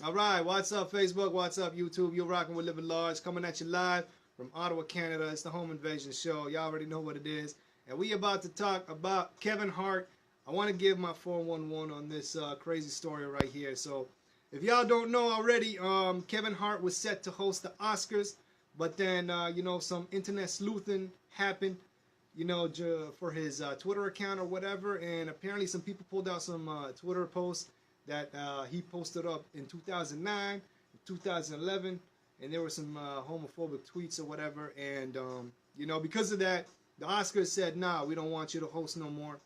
All right, what's up, Facebook? What's up, YouTube? You're rocking with Living Large, coming at you live from Ottawa, Canada. It's the Home Invasion Show. Y'all already know what it is. And we about to talk about Kevin Hart. I want to give my 411 on this crazy story right here. So, if y'all don't know already, Kevin Hart was set to host the Oscars, but then, some internet sleuthing happened, for his Twitter account or whatever. And apparently some people pulled out some Twitter posts that he posted up in 2009, 2011, and there were some homophobic tweets or whatever. And, because of that, the Oscars said, nah, we don't want you to host no more.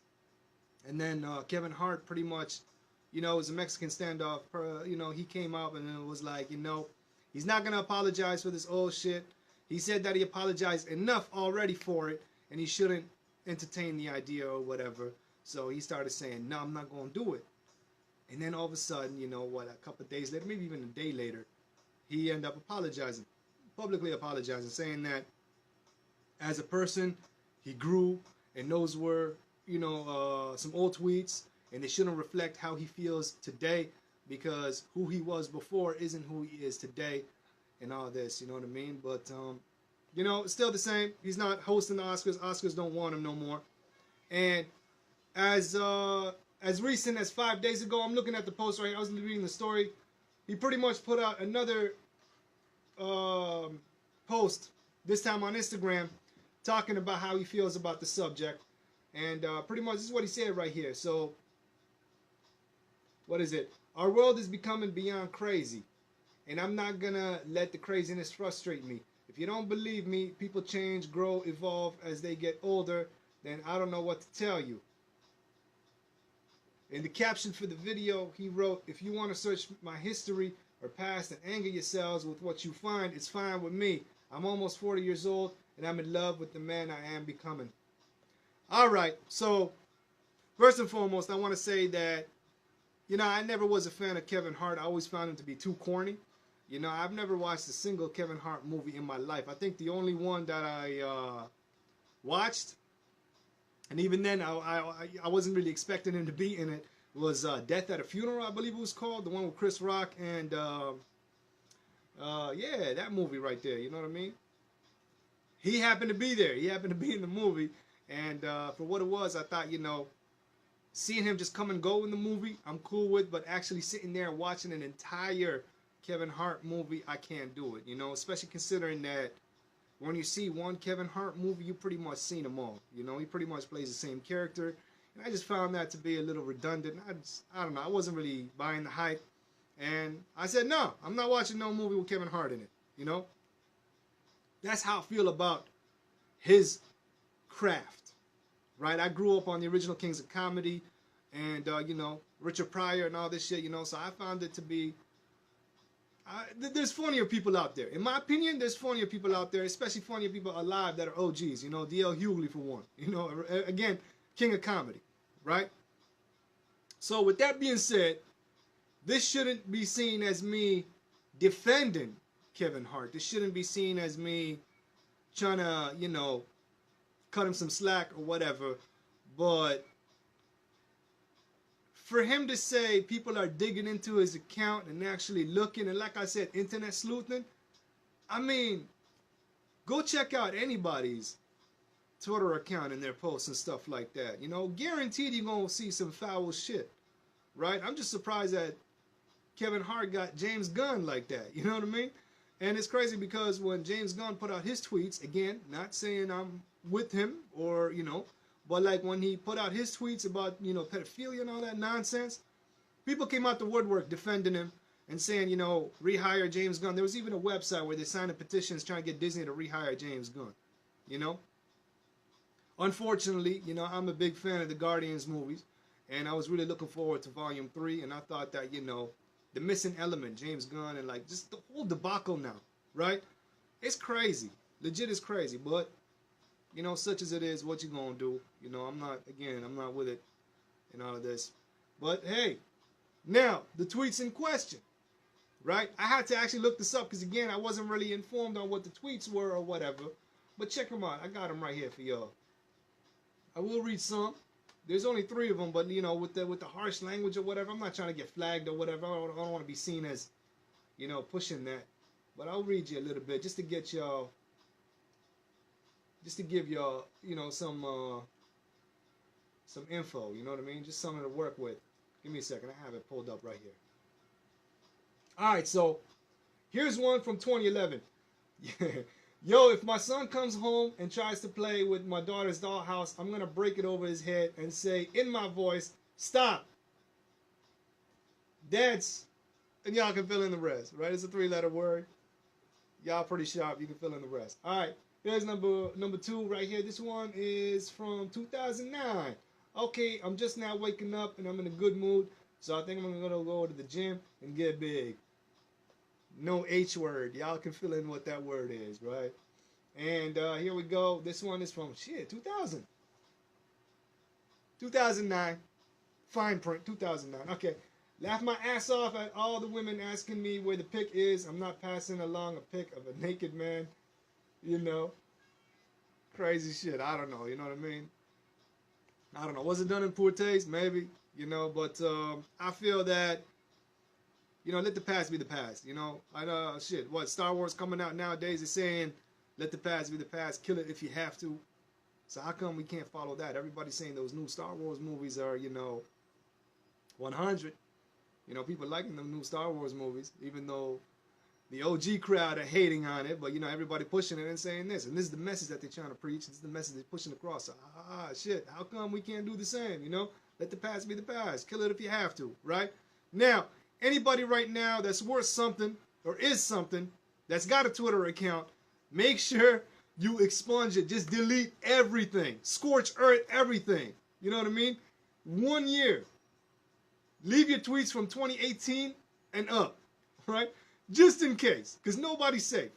And then Kevin Hart pretty much, it was a Mexican standoff. He came out and it was like, he's not going to apologize for this old shit. He said that he apologized enough already for it, and he shouldn't entertain the idea or whatever. So he started saying, no, I'm not going to do it. And then all of a sudden, a couple of days later, maybe even a day later, he ended up apologizing, publicly apologizing, saying that as a person, he grew and those were, some old tweets, and they shouldn't reflect how he feels today because who he was before isn't who he is today and all this, you know what I mean? But, still the same. He's not hosting the Oscars. Oscars don't want him no more. And as recent as 5 days ago, I'm looking at the post right here. I was reading the story. He pretty much put out another post, this time on Instagram, talking about how he feels about the subject. And pretty much this is what he said right here. So, what is it? Our world is becoming beyond crazy. And I'm not going to let the craziness frustrate me. If you don't believe me, people change, grow, evolve as they get older. Then I don't know what to tell you. In the caption for the video, he wrote, if you want to search my history or past and anger yourselves with what you find, it's fine with me. I'm almost 40 years old, and I'm in love with the man I am becoming. All right, so first and foremost, I want to say that, I never was a fan of Kevin Hart. I always found him to be too corny. I've never watched a single Kevin Hart movie in my life. I think the only one that I watched, and even then, I wasn't really expecting him to be in it, was Death at a Funeral, I believe it was called. The one with Chris Rock and, that movie right there. You know what I mean? He happened to be there. He happened to be in the movie. And for what it was, I thought, seeing him just come and go in the movie, I'm cool with. But actually sitting there and watching an entire Kevin Hart movie, I can't do it. Especially considering that when you see one Kevin Hart movie, you pretty much seen them all. He pretty much plays the same character. And I just found that to be a little redundant. I don't know. I wasn't really buying the hype. And I said, no, I'm not watching no movie with Kevin Hart in it. That's how I feel about his craft, right? I grew up on the original Kings of Comedy and, Richard Pryor and all this shit, So I found it to be... there's funnier people out there. In my opinion, there's funnier people out there, especially funnier people alive that are OGs. D.L. Hughley for one. Again, King of Comedy, right? So with that being said, this shouldn't be seen as me defending Kevin Hart. This shouldn't be seen as me trying to, cut him some slack or whatever. But for him to say people are digging into his account and actually looking, and like I said, internet sleuthing, I mean, go check out anybody's Twitter account and their posts and stuff like that. Guaranteed you're going to see some foul shit, right? I'm just surprised that Kevin Hart got James Gunn like that, you know what I mean? And it's crazy because when James Gunn put out his tweets, again, not saying I'm with him or, but like when he put out his tweets about, pedophilia and all that nonsense, people came out the woodwork defending him and saying, rehire James Gunn. There was even a website where they signed a petitions trying to get Disney to rehire James Gunn, Unfortunately, I'm a big fan of the Guardians movies, and I was really looking forward to Volume 3, and I thought that, the missing element, James Gunn, and like just the whole debacle now, right? It's crazy. Legit is crazy, but, such as it is, what you gonna do? I'm not with it and all of this. But hey, now, the tweets in question, right? I had to actually look this up because, again, I wasn't really informed on what the tweets were or whatever. But check them out. I got them right here for y'all. I will read some. There's only 3 of them, but, with the harsh language or whatever, I'm not trying to get flagged or whatever. I don't want to be seen as, you know, pushing that. But I'll read you a little bit just to get y'all, just to give y'all, you know, some info. You know what I mean? Just something to work with. Give me a second. I have it pulled up right here. All right, so here's one from 2011. Yo, if my son comes home and tries to play with my daughter's dollhouse, I'm going to break it over his head and say in my voice, stop. That's, and y'all can fill in the rest, right? It's a 3-letter word. Y'all pretty sharp. You can fill in the rest. All right, here's number 2 right here. This one is from 2009. Okay, I'm just now waking up and I'm in a good mood, so I think I'm going to go to the gym and get big. No H word. Y'all can fill in what that word is, right? And here we go. This one is from, 2009. Fine print, 2009. Okay. Laugh my ass off at all the women asking me where the pic is. I'm not passing along a pic of a naked man. You know. Crazy shit. I don't know. You know what I mean? I don't know. Was it done in poor taste? Maybe. You know, but I feel that, you know, let the past be the past. You know, shit. What Star Wars coming out nowadays is saying, let the past be the past. Kill it if you have to. So how come we can't follow that? Everybody's saying those new Star Wars movies are, you know, 100. You know, people liking them new Star Wars movies, even though the OG crowd are hating on it. But you know, everybody pushing it and saying this, and this is the message that they're trying to preach. This is the message they're pushing across. So, shit. How come we can't do the same? You know, let the past be the past. Kill it if you have to. Right now. Anybody right now that's worth something or is something that's got a Twitter account, make sure you expunge it. Just delete everything. Scorch earth everything. You know what I mean? 1 year. Leave your tweets from 2018 and up. Right? Just in case. Because nobody's safe.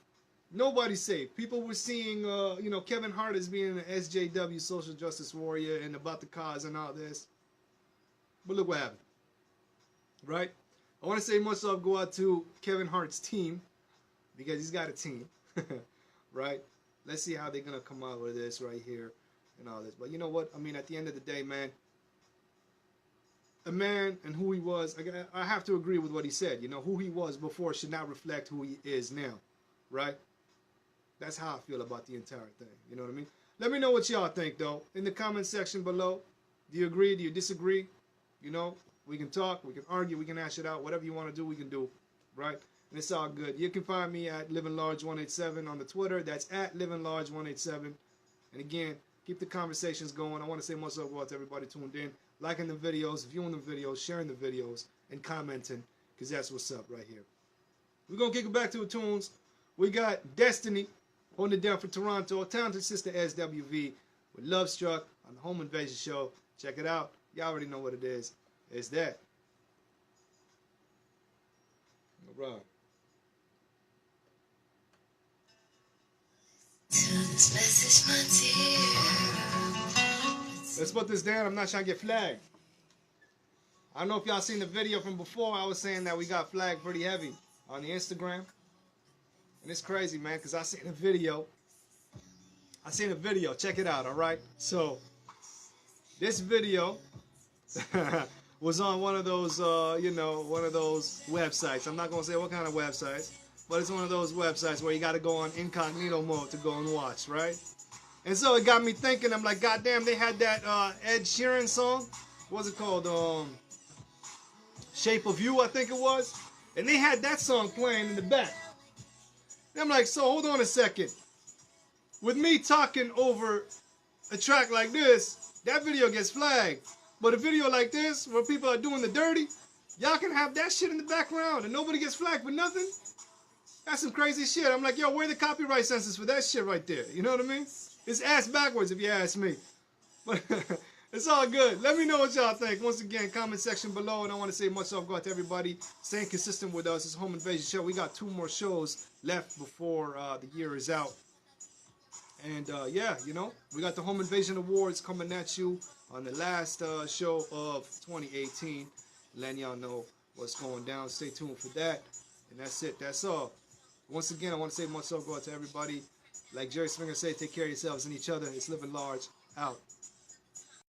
Nobody's safe. People were seeing, you know, Kevin Hart as being an SJW social justice warrior and about the cause and all this. But look what happened. Right? I want to say much love go out to Kevin Hart's team because he's got a team, right? Let's see how they're going to come out with this right here and all this. But you know what? I mean, at the end of the day, man, a man and who he was, I have to agree with what he said. You know, who he was before should not reflect who he is now, right? That's how I feel about the entire thing. You know what I mean? Let me know what y'all think, though, in the comment section below. Do you agree? Do you disagree? You know? We can talk, we can argue, we can hash it out. Whatever you want to do, we can do, right? And it's all good. You can find me at LivingLarge187 on the Twitter. That's at LivingLarge187. And again, keep the conversations going. I want to say much love to everybody tuned in, liking the videos, viewing the videos, sharing the videos, and commenting, because that's what's up right here. We're going to kick it back to the tunes. We got Destiny holding it down for Toronto. Talented sister SWV with Love Struck on the Home Invasion Show. Check it out. Y'all already know what it is. It's that. All right. Let's put this down. I'm not trying to get flagged. I don't know if y'all seen the video from before. I was saying that we got flagged pretty heavy on the Instagram. And it's crazy, man, because I seen a video. Check it out, all right? So, this video was on one of those, you know, one of those websites. I'm not going to say what kind of websites, but it's one of those websites where you got to go on incognito mode to go and watch, right? And so it got me thinking. I'm like, goddamn, they had that Ed Sheeran song. What's it called? Shape of You, I think it was. And they had that song playing in the back. And I'm like, so hold on a second. With me talking over a track like this, that video gets flagged. But a video like this, where people are doing the dirty, y'all can have that shit in the background and nobody gets flagged for nothing. That's some crazy shit. I'm like, yo, where are the copyright censors for that shit right there? You know what I mean? It's ass backwards if you ask me. But it's all good. Let me know what y'all think. Once again, comment section below. And I want to say much love go out to everybody staying consistent with us. It's Home Invasion Show. We got 2 more shows left before the year is out. And yeah, you know, we got the Home Invasion Awards coming at you on the last show of 2018. Letting y'all know what's going down. Stay tuned for that. And that's it. That's all. Once again, I want to say much love go out to everybody. Like Jerry Springer said, take care of yourselves and each other. It's Living Large. Out.